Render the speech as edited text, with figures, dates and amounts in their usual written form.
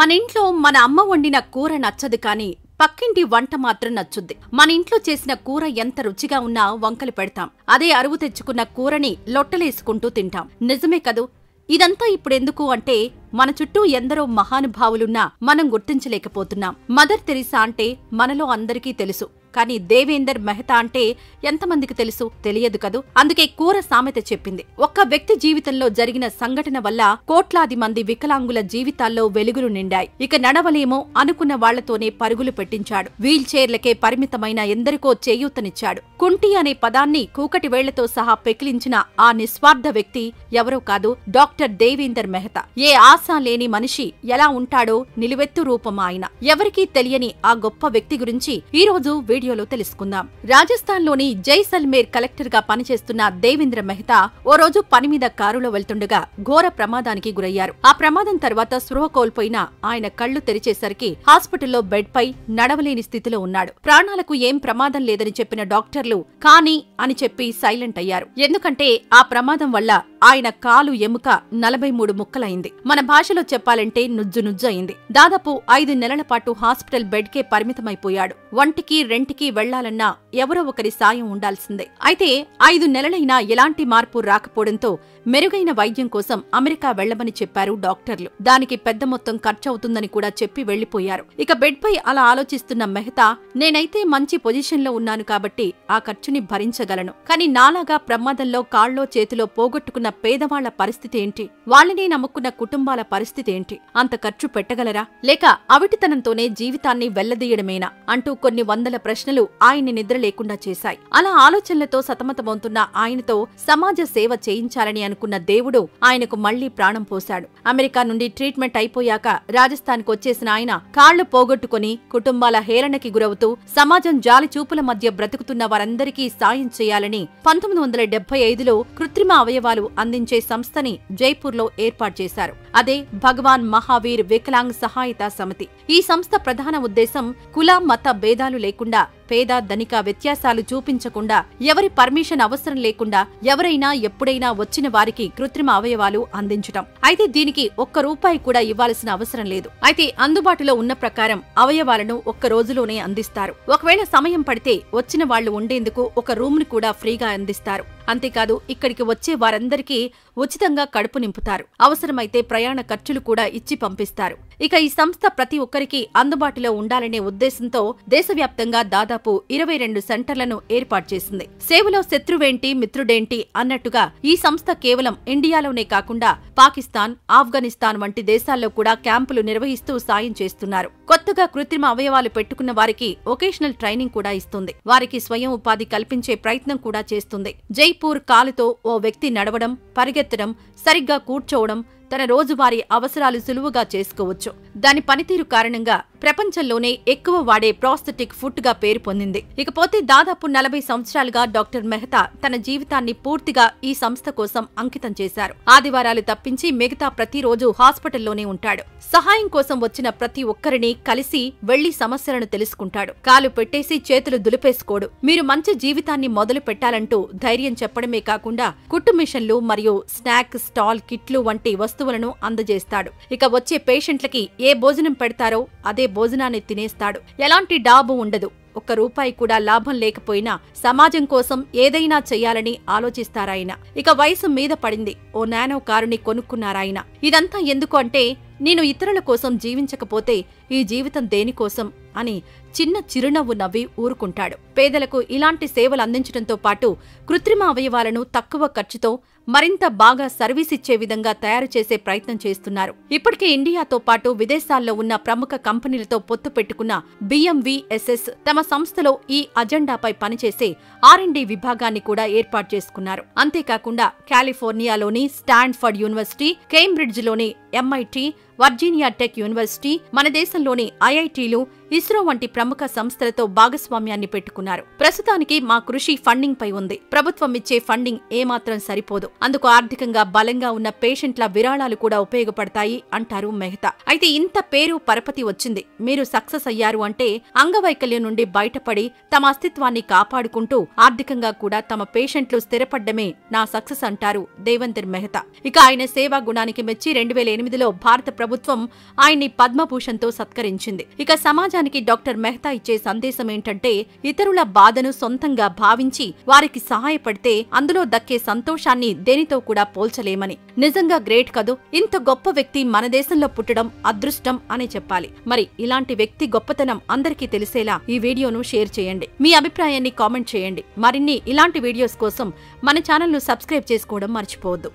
మన ఇంట్లో మన అమ్మ వండిన కూర నచ్చదు కానీ పక్కింటి వంట మాత్రం నచ్చుద్ది. మన ఇంట్లో చేసిన కూర ఎంత రుచిగా ఉన్నా వంకలు పెడతాం. అదే అరువు తెచ్చుకున్న కూరని లొట్టలేసుకుంటూ తింటాం. నిజమే కదూ. ఇదంతా ఇప్పుడెందుకు అంటే మన చుట్టూ ఎందరో మహానుభావులున్నా మనం గుర్తించలేకపోతున్నాం. మదర్ తెరీసా అంటే మనలో అందరికీ తెలుసు, కానీ దేవేందర్ మెహతా అంటే ఎంతమందికి తెలుసు? తెలియదు కదూ. అందుకే కూర సామెత చెప్పింది, ఒక్క వ్యక్తి జీవితంలో జరిగిన సంఘటన వల్ల కోట్లాది మంది వికలాంగుల జీవితాల్లో వెలుగులు నిండాయి. ఇక నడవలేమో అనుకున్న వాళ్లతోనే పరుగులు పెట్టించాడు. వీల్ చైర్లకే పరిమితమైన ఎందరికో చేయూతనిచ్చాడు. కుంటి అనే పదాన్ని కూకటి వేళ్లతో సహా పెకిలించిన ఆ నిస్వార్థ వ్యక్తి ఎవరో కాదు, డాక్టర్ దేవేందర్ మెహతా. ఏ ఆశ లేని మనిషి ఎలా ఉంటాడో నిలువెత్తు రూపం ఆయన. ఎవరికీ తెలియని ఆ గొప్ప వ్యక్తి గురించి ఈ రోజు వీడియోలో తెలుసుకుందాం. రాజస్థాన్లోని జైసల్మేర్ కలెక్టర్ గా పనిచేస్తున్న దేవేంద్ర మెహతా ఓ రోజు పని మీద కారులో వెళ్తుండగా ఘోర ప్రమాదానికి గురయ్యారు. ఆ ప్రమాదం తర్వాత స్పృహ కోల్పోయిన ఆయన కళ్లు తెరిచేసరికి హాస్పిటల్లో బెడ్ పై నడవలేని స్థితిలో ఉన్నాడు. ప్రాణాలకు ఏం ప్రమాదం లేదని చెప్పిన డాక్టర్లు కానీ అని చెప్పి సైలెంట్ అయ్యారు. ఎందుకంటే ఆ ప్రమాదం వల్ల ఆయన కాలు ఎముక 43 ముక్కలైంది. మన భాషలో చెప్పాలంటే నుజ్జు నుజ్జు అయింది. దాదాపు 5 నెలల పాటు హాస్పిటల్ బెడ్కే పరిమితమైపోయాడు. వంటికి రెంటికి వెళ్లాలన్నా ఎవరో ఒకరి సాయం ఉండాల్సిందే. అయితే 5 నెలలైనా ఎలాంటి మార్పు రాకపోవడంతో మెరుగైన వైద్యం కోసం అమెరికా వెళ్లమని చెప్పారు డాక్టర్లు. దానికి పెద్ద మొత్తం ఖర్చవుతుందని కూడా చెప్పి వెళ్లిపోయారు. ఇక బెడ్ పై అలా ఆలోచిస్తున్న మెహతా, నేనైతే మంచి పొజిషన్లో ఉన్నాను కాబట్టి ఆ ఖర్చుని భరించగలను. కానీ నాలాగా ప్రమాదంలో కాళ్ళో చేతిలో పోగొట్టుకున్న పేదవాళ్ల పరిస్థితి ఏంటి? వాళ్ళనే నమ్ముకున్న కుటుంబాల పరిస్థితి ఏంటి? అంత ఖర్చు పెట్టగలరా? లేక అవిటితనంతోనే జీవితాన్ని వెళ్లదీయడమేనా అంటూ కొన్ని వందల ప్రశ్నలు ఆయన్ని నిద్ర లేకుండా చేశాయి. అలా ఆలోచనలతో సతమతమవుతున్న ఆయనతో సమాజ సేవ చేయించాలని అనుకున్న దేవుడు ఆయనకు మళ్లీ ప్రాణం పోశాడు. అమెరికా నుండి ట్రీట్మెంట్ అయిపోయాక రాజస్థాన్ కొచ్చేసిన ఆయన కాళ్లు పోగొట్టుకుని కుటుంబాల హేళనకి గురవుతూ సమాజం జాలి చూపుల మధ్య బ్రతుకుతున్న వారందరికీ సాయం చేయాలని 1975లో కృత్రిమ అవయవాలు అందించే సంస్థని జైపూర్లో ఏర్పాటు చేశారు. అదే భగవాన్ మహావీర్ వికలాంగ్ సహాయతా సమితి. ఈ సంస్థ ప్రధాన ఉద్దేశం కుల మత భేదాలు లేకుండా, పేద ధనిక వ్యత్యాసాలు చూపించకుండా, ఎవరి పర్మిషన్ అవసరం లేకుండా ఎవరైనా ఎప్పుడైనా వచ్చిన వారికి కృత్రిమ అవయవాలు అందించటం. అయితే దీనికి ₹1 కూడా ఇవ్వాల్సిన అవసరం లేదు. అయితే అందుబాటులో ఉన్న ప్రకారం అవయవాలను ఒక్క రోజులోనే అందిస్తారు. ఒకవేళ సమయం పడితే వచ్చిన వాళ్లు ఉండేందుకు ఒక రూమ్ ని కూడా ఫ్రీగా అందిస్తారు. అంతేకాదు ఇక్కడికి వచ్చే వారందరికీ ఉచితంగా కడుపు నింపుతారు. అవసరమైతే ప్రయాణ ఖర్చులు కూడా ఇచ్చి పంపిస్తారు. ఇక ఈ సంస్థ ప్రతి ఒక్కరికి అందుబాటులో ఉండాలనే ఉద్దేశంతో దేశవ్యాప్తంగా దాదాపు 22 సెంటర్లను ఏర్పాటు చేసింది. సేవలో శత్రువేంటి మిత్రుడేంటి అన్నట్టుగా ఈ సంస్థ కేవలం ఇండియాలోనే కాకుండా పాకిస్తాన్, ఆఫ్ఘనిస్తాన్ వంటి దేశాల్లో కూడా క్యాంపులు నిర్వహిస్తూ సాయం చేస్తున్నారు. కొత్తగా కృత్రిమ అవయవాలు పెట్టుకున్న వారికి వొకేషనల్ ట్రైనింగ్ కూడా ఇస్తుంది. వారికి స్వయం ఉపాధి కల్పించే ప్రయత్నం కూడా చేస్తుంది. జైపూర్ కాలుతో ఓ వ్యక్తి నడవడం, పరిగెత్తడం, సరిగ్గా కూర్చోవడం, తన రోజువారీ అవసరాలు సులువుగా చేసుకోవచ్చు. దాని పనితీరు కారణంగా ప్రపంచంలోనే ఎక్కువ వాడే ప్రాస్థెటిక్ ఫుట్ గా పేరు పొందింది. ఇకపోతే దాదాపు 40 సంవత్సరాలుగా డాక్టర్ మెహతా తన జీవితాన్ని పూర్తిగా ఈ సంస్థ కోసం అంకితం చేశారు. ఆదివారాలు తప్పించి మిగతా ప్రతిరోజు హాస్పిటల్లోనే ఉంటాడు. సహాయం కోసం వచ్చిన ప్రతి ఒక్కరిని కలిసి వెళ్లి సమస్యలను తెలుసుకుంటాడు. కాలు పెట్టేసి చేతులు దులిపేసుకోడు. మీరు మంచి జీవితాన్ని మొదలు పెట్టాలంటూ ధైర్యం చెప్పడమే కాకుండా కుట్టు మిషన్లు మరియు స్నాక్ స్టాల్ కిట్లు వంటి వస్తువులను అందజేస్తాడు. ఇక వచ్చే పేషెంట్లకి ఏ భోజనం పెడతారో అదే భోజనాన్ని తినేస్తాడు. ఎలాంటి డాబు ఉండదు. ₹1 కూడా లాభం లేకపోయినా సమాజం కోసం ఏదైనా చెయ్యాలని ఆలోచిస్తారాయన. ఇక వయసు మీద పడింది. ఓ నానో కారుని కొనుక్కున్నారాయన. ఇదంతా ఎందుకు అంటే, నేను ఇతరుల కోసం జీవించకపోతే ఈ జీవితం దేనికోసం అని చిన్న చిరునవ్వు నవ్వి ఊరుకుంటాడు. పేదలకు ఇలాంటి సేవలు అందించడంతో పాటు కృత్రిమ అవయవాలను తక్కువ ఖర్చుతో మరింత బాగా సర్వీస్ ఇచ్చే విధంగా తయారు చేసే ప్రయత్నం చేస్తున్నారు. ఇప్పటికే ఇండియాతో పాటు విదేశాల్లో ఉన్న ప్రముఖ కంపెనీలతో పొత్తు పెట్టుకున్న BMVSS తమ సంస్థలో ఈ అజెండాపై పనిచేసే R&D విభాగాన్ని కూడా ఏర్పాటు చేసుకున్నారు. అంతేకాకుండా కాలిఫోర్నియాలోని స్టాన్ఫర్డ్ యూనివర్సిటీ, కేంబ్రిడ్జ్లోని MIT, వర్జీనియా టెక్ యూనివర్సిటీ, మన దేశంలోని IITలు, ఇస్రో వంటి ప్రముఖ సంస్థలతో భాగస్వామ్యాన్ని పెట్టుకున్నారు. ప్రస్తుతానికి మా కృషి ఫండింగ్ పై ఉంది. ప్రభుత్వం ఇచ్చే ఫండింగ్ ఏమాత్రం సరిపోదు. అందుకు ఆర్థికంగా బలంగా ఉన్న పేషెంట్ల విరాళాలు కూడా ఉపయోగపడతాయి అంటారు మెహతా. అయితే ఇంత పేరు పరపతి వచ్చింది, మీరు సక్సెస్ అయ్యారు అంటే అంగవైకల్యం నుండి బయటపడి తమ అస్తిత్వాన్ని కాపాడుకుంటూ ఆర్థికంగా కూడా తమ పేషెంట్లు స్థిరపడ్డమే నా సక్సెస్ అంటారు దేవేందర్ మెహతా. ఇక ఆయన సేవా గుణానికి మెచ్చి 2008లో భారత ప్రభుత్వం ఆయన్ని పద్మభూషణ్తో సత్కరించింది. ఇక సమాజానికి డాక్టర్ మెహతా ఇచ్చే సందేశం ఏంటంటే ఇతరుల బాధను సొంతంగా భావించి వారికి సహాయపడితే అందులో దక్కే సంతోషాన్ని దేనితో కూడా పోల్చలేమని. నిజంగా గ్రేట్ కదూ. ఇంత గొప్ప వ్యక్తి మన దేశంలో పుట్టడం అదృష్టం అనే చెప్పాలి. మరి ఇలాంటి వ్యక్తి గొప్పతనం అందరికీ తెలిసేలా ఈ వీడియోను షేర్ చేయండి. మీ అభిప్రాయాన్ని కామెంట్ చేయండి. మరిన్ని ఇలాంటి వీడియోస్ కోసం మన ఛానల్ను సబ్స్క్రైబ్ చేసుకోవడం మర్చిపోవద్దు.